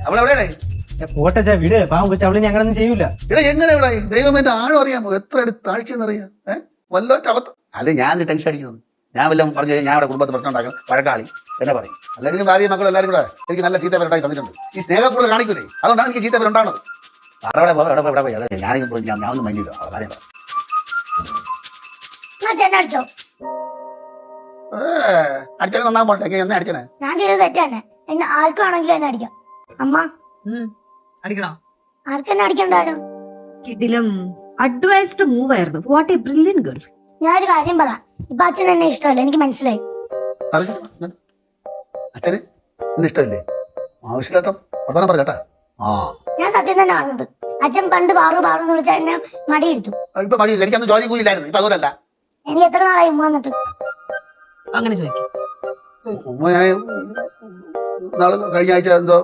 അവളെവിടെയാണേ? പോട്ടെ വീട് പാവം വെച്ച് അവള് ഞങ്ങളൊന്നും ചെയ്യൂല. ഇവിടെ എങ്ങനെ ഇവിടെ ദൈവമേന്റെ ആഴം അറിയാമോ? എത്ര അടുത്ത് താഴ്ചയെന്നറിയാം. വല്ലോറ്റ അവസ്ഥ അല്ലെ. ഞാൻ ടെൻഷൻ അടിക്കുന്നു. ഞാൻ വല്ലതും പറഞ്ഞു കഴിഞ്ഞാൽ ഞാൻ അവിടെ കുടുംബത്തിൽ പ്രശ്നം ഉണ്ടാക്കും, വഴക്കാളി എന്നെ പറയും. അല്ലെങ്കിൽ ഭാര്യ മക്കൾ എല്ലാവരും കൂടെ എനിക്ക് നല്ല ചീത്ത പേരുണ്ടായി തന്നിട്ടുണ്ട്. ഈ സ്നേഹക്കൂടെ കാണിക്കൂലേ, അതുകൊണ്ടാണ് എനിക്ക് ചീത്ത പേരുണ്ടാകുന്നത്. അവിടെ പോയി ഞാനൊന്നും മൈൻഡ് ചെയ്തു. കാര്യം അടിച്ചാൽ നന്നാൻ പോട്ടെ. എന്നെ അടിച്ചനെ ഞാൻ ചെയ്തത് തെറ്റാണ്. എന്നെ ആർക്കാണെങ്കിലും എന്നെ അടിക്കാം. അമ്മ അടിക്കണോ? ആർക്കെന്നെ അടിക്കണ്ടാലോ? കിടിലം അഡ്വൈസ്ഡ് മൂവ് ആയിരുന്നു. What A brilliant girl. ഞാനൊരു കാര്യം പറയാം. ഇപ്പൊ അച്ഛൻ എന്നെ ഇഷ്ടമല്ല, എനിക്ക് മനസ്സിലായി. അച്ഛന് എന്നെ ഇഷ്ടമല്ലേ? ആവശ്യമില്ലാത്ത വർത്തമാനം പറ കേട്ടാ. ഞാൻ സത്യം തന്നെ കാണുന്നത്. അച്ഛൻ പണ്ട് പാറു എന്ന് വിളിച്ചാൽ എന്നെ മടിയിരുത്തു. ഇപ്പൊ മടിയില്ല. എനിക്കൊന്നും ജോലി കൂലില്ലായിരുന്നു. ഇപ്പൊ അതുകൊണ്ടല്ല. എനിക്ക് എത്ര നാളായി ഉമ്മ വന്നിട്ട്? അങ്ങനെ ചോദിക്കും. നാളെ കഴിഞ്ഞ ആഴ്ച എന്തോ